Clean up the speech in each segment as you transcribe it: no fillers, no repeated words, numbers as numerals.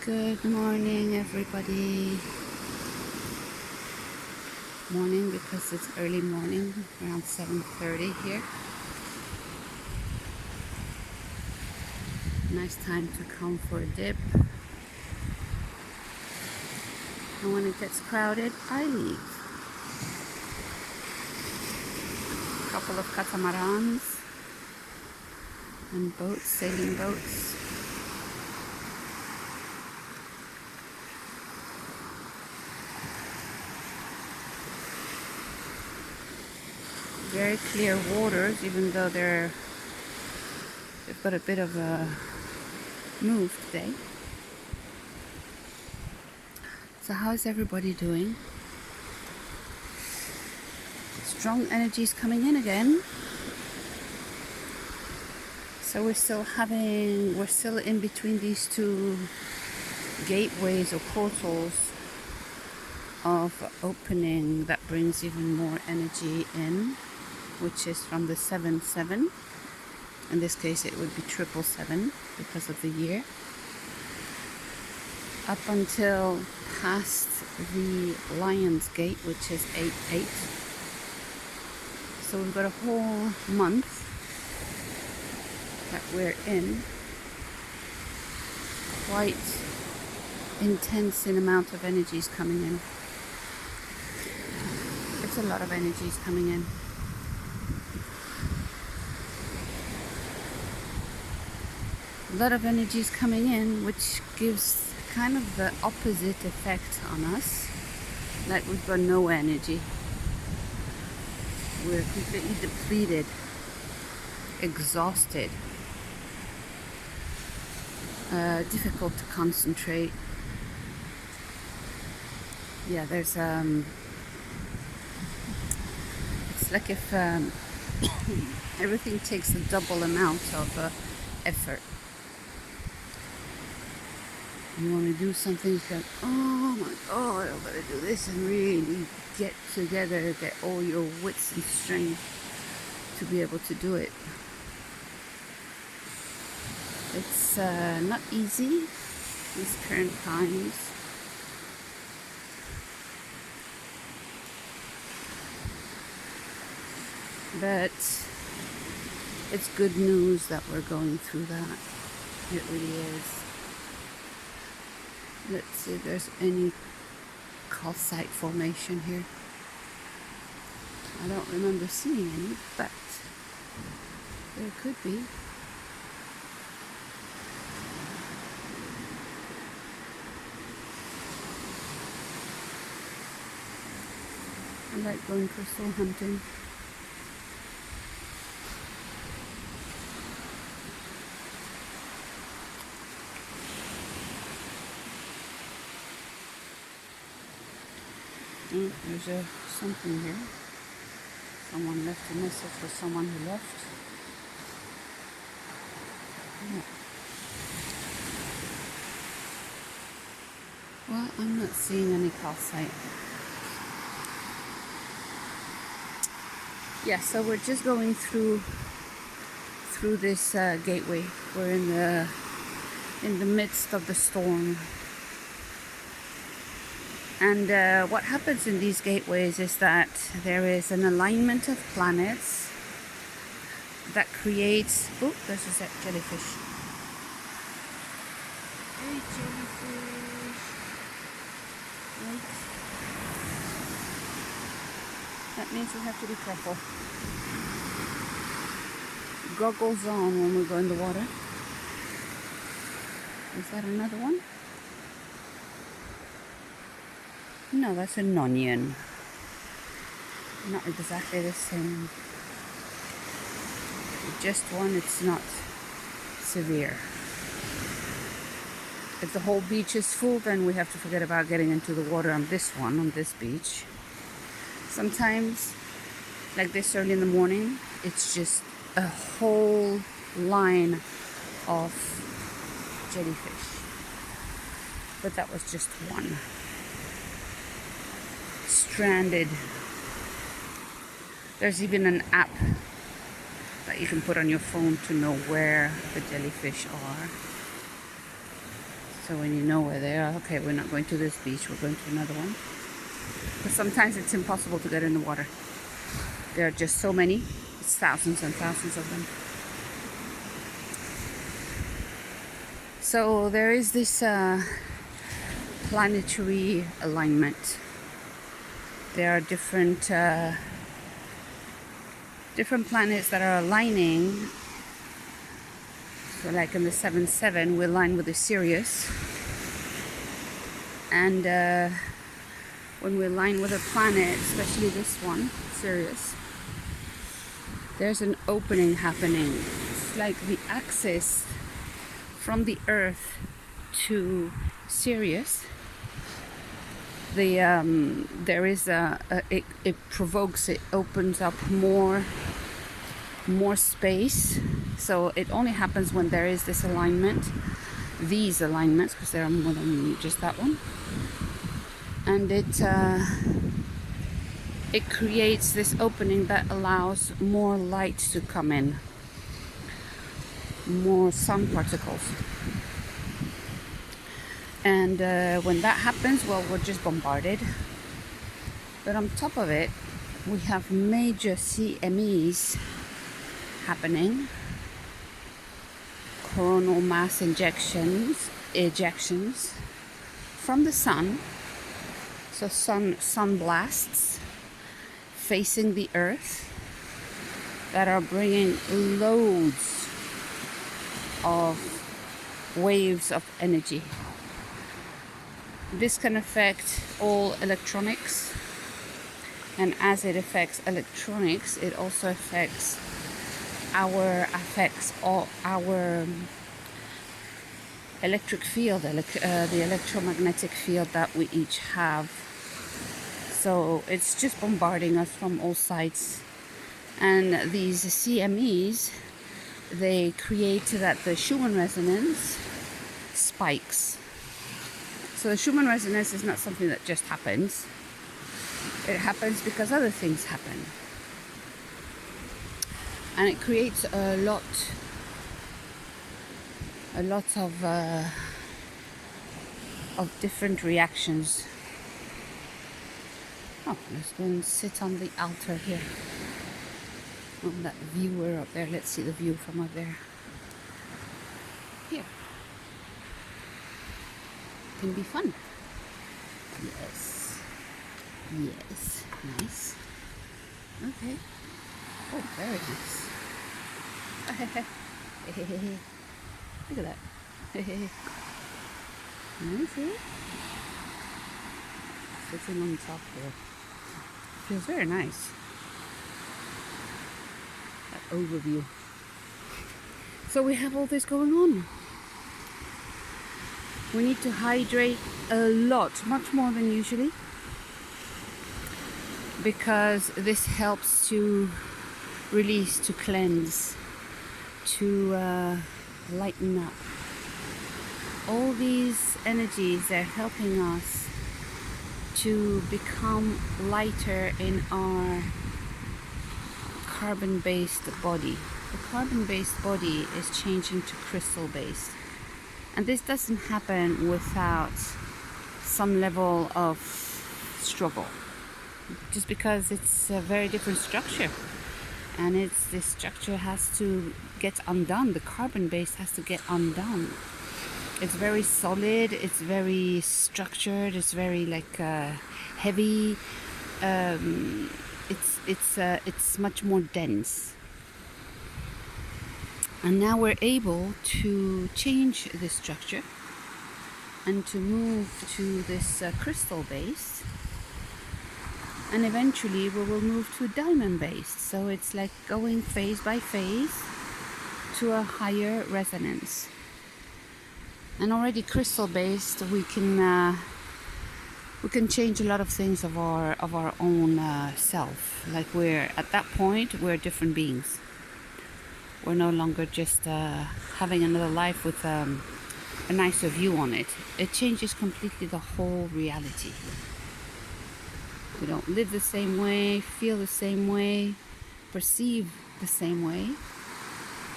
Good morning, everybody. Morning because it's early morning, around 7:30 here. Nice time to come for a dip. And when it gets crowded, I leave. A couple of catamarans and boats, sailing boats. Very clear waters, even though they've got a bit of a move today. So how's everybody doing? Strong energies coming in again. So we're still in between these two gateways or portals of opening that brings even more energy in, which is from the 7-7. In this case it would be 777 because of the year, up until past the Lion's Gate, which is 8-8. So we've got a whole month that we're in, quite intense in amount of energies coming in. It's a lot of energies coming in. A lot of energies coming in, which gives kind of the opposite effect on us, like we've got no energy. We're completely depleted, exhausted, difficult to concentrate. Yeah, there's it's like if everything takes a double amount of effort. You want to do something, it's like, oh my god, I've got to do this, and really get together, get all your wits and strength to be able to do it. It's not easy, these current times. But it's good news that we're going through that. It really is. Let's see if there's any calcite formation here. I don't remember seeing any, but there could be. I like going crystal hunting. There's something here. Someone left a message for someone who left. Yeah. Well, I'm not seeing any calcite. Yeah, so we're just going through this gateway. We're in the midst of the storm. And what happens in these gateways is that there is an alignment of planets that creates... Oh, there's a jellyfish. Hey, jellyfish. Right. That means we have to be careful. Goggles on when we go in the water. Is that another one? No, that's an onion. Not exactly the same. Just one, it's not severe. If the whole beach is full, then we have to forget about getting into the water on this one, on this beach. Sometimes, like this early in the morning, it's just a whole line of jellyfish. But that was just one. Stranded. There's even an app that you can put on your phone to know where the jellyfish are. So when you know where they are, okay, we're not going to this beach, we're going to another one. But sometimes it's impossible to get in the water. There are just so many. It's thousands and thousands of them. So there is this planetary alignment. There are different planets that are aligning. So like in the 7-7, we align with the Sirius. And when we align with a planet, especially this one, Sirius, there's an opening happening. It's like the axis from the Earth to Sirius. There is it provokes, it opens up more space. So it only happens when there is this alignment, these alignments, because there are more than just that one. And it creates this opening that allows more light to come in, more sun particles. And when that happens, well, we're just bombarded. But on top of it, we have major CMEs happening, coronal mass ejections from the sun. So sun blasts facing the Earth that are bringing loads of waves of energy. This can affect all electronics, and as it affects electronics, it also affects our electric field, the electromagnetic field that we each have. So it's just bombarding us from all sides. And these CMEs, they create that the Schumann resonance spikes. So the Schumann resonance is not something that just happens. It happens because other things happen. And it creates a lot of different reactions. Oh, let's go and sit on the altar here. On that viewer up there. Let's see the view from up there. Here. Can be fun. Yes. Yes. Nice. Okay. Oh, very nice. Look at that. Nice, eh? Sitting on top here. Feels very nice. That overview. So we have all this going on. We need to hydrate a lot, much more than usually, because this helps to release, to cleanse, to lighten up. All these energies, they're helping us to become lighter in our carbon-based body. The carbon-based body is changing to crystal-based. And this doesn't happen without some level of struggle, just because it's a very different structure. And this structure has to get undone. The carbon base has to get undone. It's very solid, it's very structured, it's very heavy. It's much more dense. And now we're able to change this structure and to move to this crystal base. And eventually we will move to diamond base. So it's like going phase by phase to a higher resonance. And already crystal based, we can change a lot of things of our own self. Like we're at that point, we're different beings. We're no longer just having another life with a nicer view on it. It changes completely the whole reality. We don't live the same way, feel the same way, perceive the same way,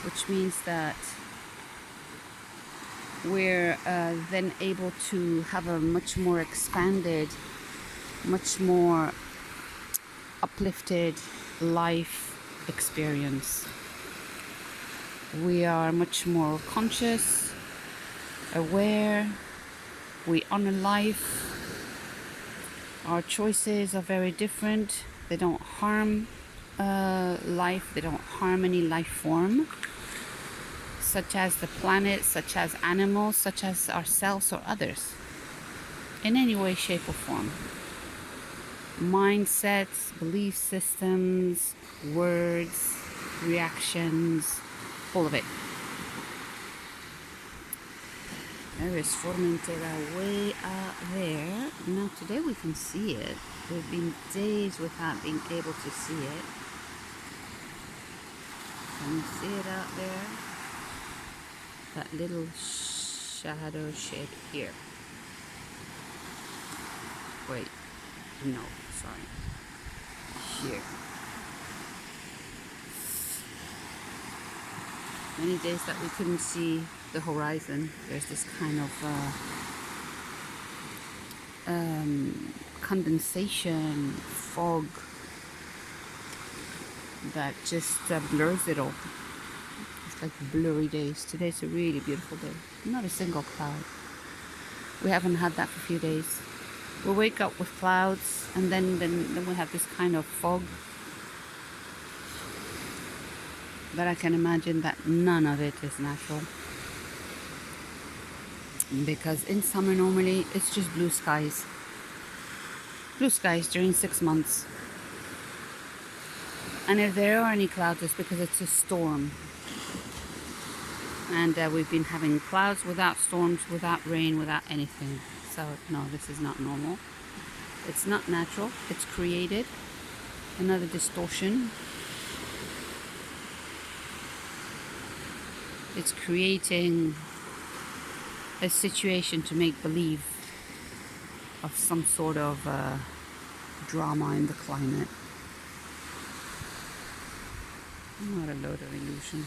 which means that we're then able to have a much more expanded, much more uplifted life experience. We are much more conscious, aware, we honor life. Our choices are very different. They don't harm life, they don't harm any life form, such as the planet, such as animals, such as ourselves or others, in any way, shape, or form. Mindsets, belief systems, words, reactions, all of it. There is Formentera way out there. Now today we can see it. We've been days without being able to see it. Can you see it out there? That little shadow shape here. Wait, no, sorry. Here. Many days that we couldn't see the horizon. There's this kind of condensation, fog that just blurs it all. It's like blurry days. Today's a really beautiful day. Not a single cloud. We haven't had that for a few days. We wake up with clouds and then we have this kind of fog that I can imagine that none of it is natural. Because in summer normally it's just blue skies. Blue skies during 6 months. And if there are any clouds, it's because it's a storm. And we've been having clouds without storms, without rain, without anything. So no, this is not normal. It's not natural. It's created. Another distortion. It's creating a situation to make believe of some sort of drama in the climate. What a load of illusion.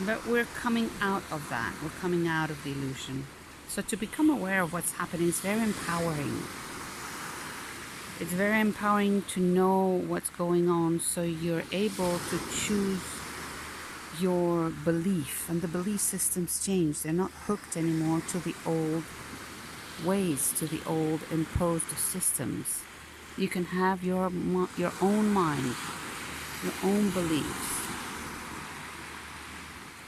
But we're coming out of that. We're coming out of the illusion. So to become aware of what's happening is very empowering. It's very empowering to know what's going on, so you're able to choose your belief. And the belief systems change. They're not hooked anymore to the old ways, to the old imposed systems. You can have your own mind, your own beliefs.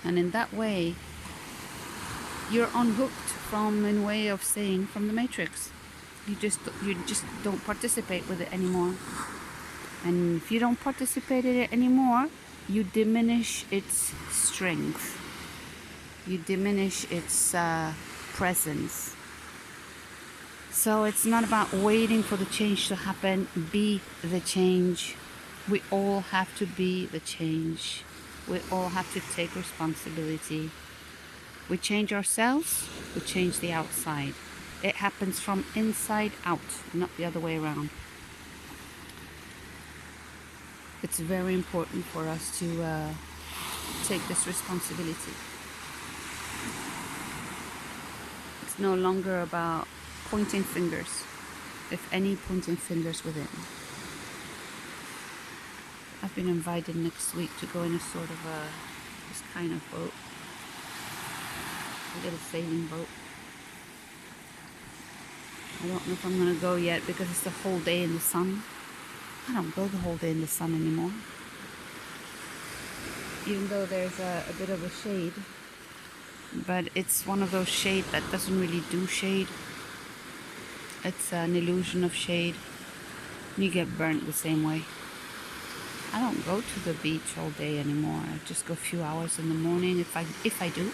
And in that way, you're unhooked from, in way of saying, from the matrix. You just don't participate with it anymore. And if you don't participate in it anymore, you diminish its strength. You diminish its presence. So it's not about waiting for the change to happen. Be the change. We all have to be the change. We all have to take responsibility. We change ourselves, we change the outside. It happens from inside out, not the other way around. It's very important for us to take this responsibility. It's no longer about pointing fingers, if any, pointing fingers within. I've been invited next week to go in a sort of this kind of boat, a little sailing boat. I don't know if I'm going to go yet because it's the whole day in the sun. I don't go the whole day in the sun anymore. Even though there's a bit of a shade, but it's one of those shade that doesn't really do shade. It's an illusion of shade. You get burnt the same way. I don't go to the beach all day anymore. I just go a few hours in the morning if I do.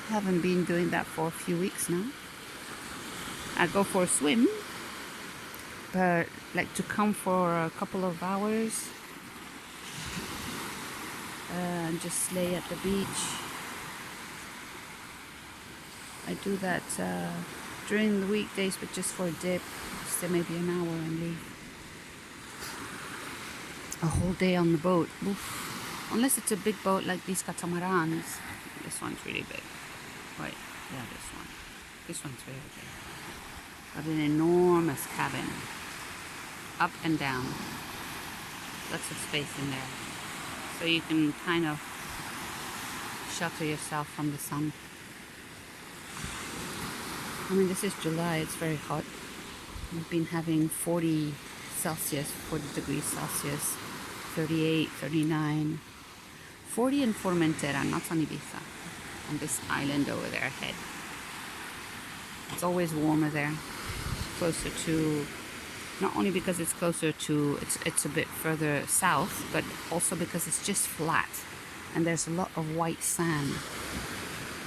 I haven't been doing that for a few weeks now. I go for a swim, but like to come for a couple of hours and just lay at the beach. I do that during the weekdays, but just for a dip, stay maybe an hour and leave. A whole day on the boat. Oof. Unless it's a big boat like these catamarans. This one's really big. Wait, yeah, this one. This one's very big. Got an enormous cabin. Up and down. Lots of space in there. So you can kind of shelter yourself from the sun. I mean, this is July, it's very hot. We've been having 40 Celsius, 40 degrees Celsius, 38, 39, 40 in Formentera, not on Ibiza, on this island over there ahead. It's always warmer there, closer to, not only because it's closer to, it's a bit further south, but also because it's just flat and there's a lot of white sand.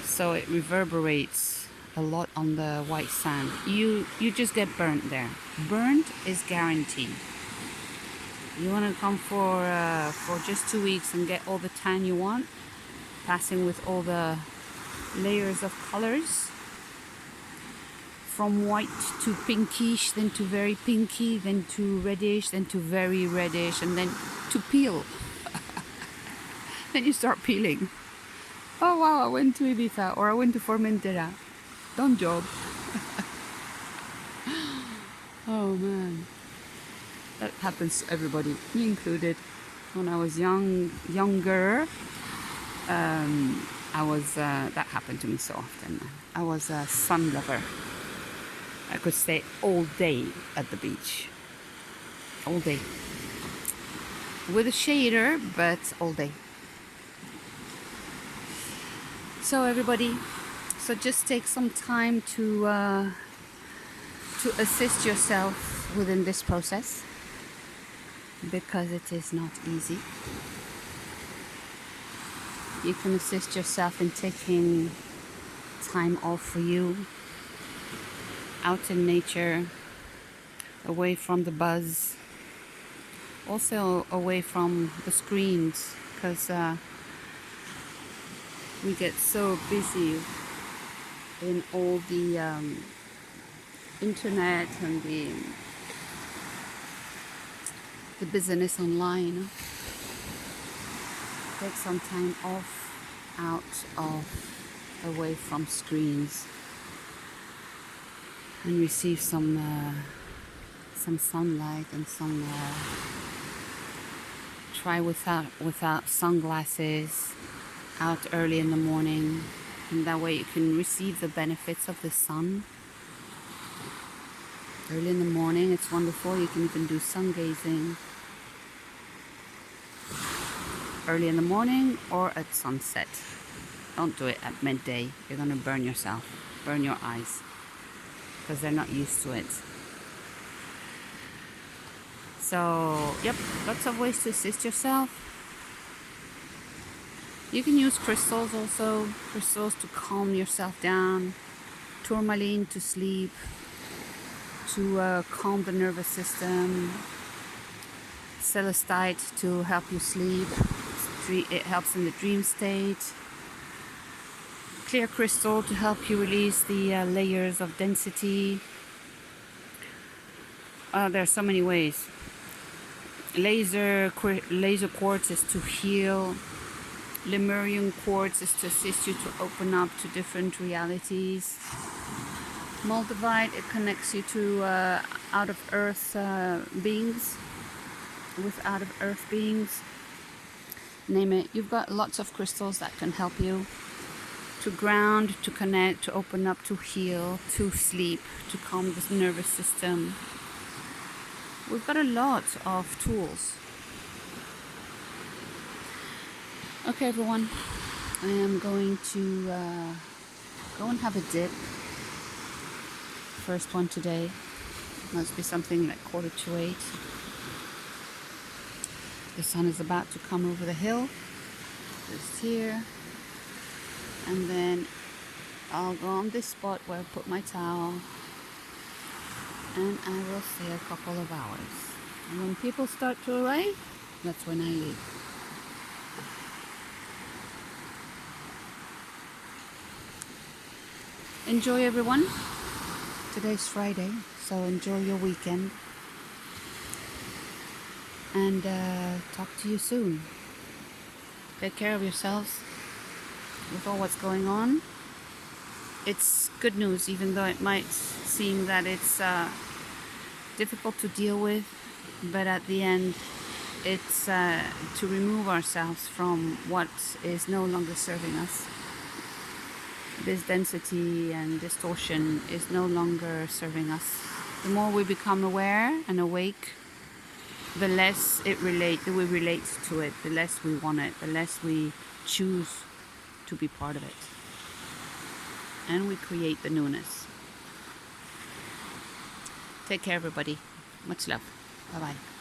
So it reverberates a lot on the white sand. You just get burnt there. Burnt is guaranteed. You want to come for just 2 weeks and get all the tan you want, passing with all the layers of colors, from white to pinkish, then to very pinky, then to reddish, then to very reddish, and then to peel. Then you start peeling. Oh wow, I went to Ibiza or I went to Formentera. Don't job. Oh man. That happens to everybody, me included. When I was younger, that happened to me so often. I was a sun lover. I could stay all day at the beach. All day. With a shader, but all day. So everybody, just take some time to assist yourself within this process, because it is not easy. You can assist yourself in taking time off for you, out in nature, away from the buzz, also away from the screens, because we get so busy in all the internet and the business online. Take some time off, away from screens, and receive some sunlight and some try without sunglasses, out early in the morning, and that way you can receive the benefits of the sun. Early in the morning, it's wonderful. You can even do sun gazing early in the morning or at sunset. Don't do it at midday. You're going to burn yourself, burn your eyes, because they're not used to it. So, yep, lots of ways to assist yourself. You can use crystals also, crystals to calm yourself down, tourmaline to sleep, to calm the nervous system, celestite to help you sleep. It helps in the dream state. Clear crystal to help you release the layers of density. There are so many ways. Laser quartz is to heal. Lemurian quartz is to assist you to open up to different realities. Moldavite, it connects you to out of earth beings, with out of earth beings. Name it. You've got lots of crystals that can help you to ground, to connect, to open up, to heal, to sleep, to calm the nervous system. We've got a lot of tools. Okay, everyone, I am going to go and have a dip. First one today. Must be something like 7:45. The sun is about to come over the hill, just here, and then I'll go on this spot where I put my towel, and I will stay a couple of hours. And when people start to arrive, that's when I leave. Enjoy, everyone. Today's Friday, so enjoy your weekend. And talk to you soon. Take care of yourselves with all what's going on. it's good news, even though it might seem that it's difficult to deal with. But at the end, it's to remove ourselves from what is no longer serving us. This density and distortion is no longer serving us. The more we become aware and awake, the less we relate to it, the less we want it, the less we choose to be part of it. And we create the newness. Take care, everybody. Much love. Bye-bye.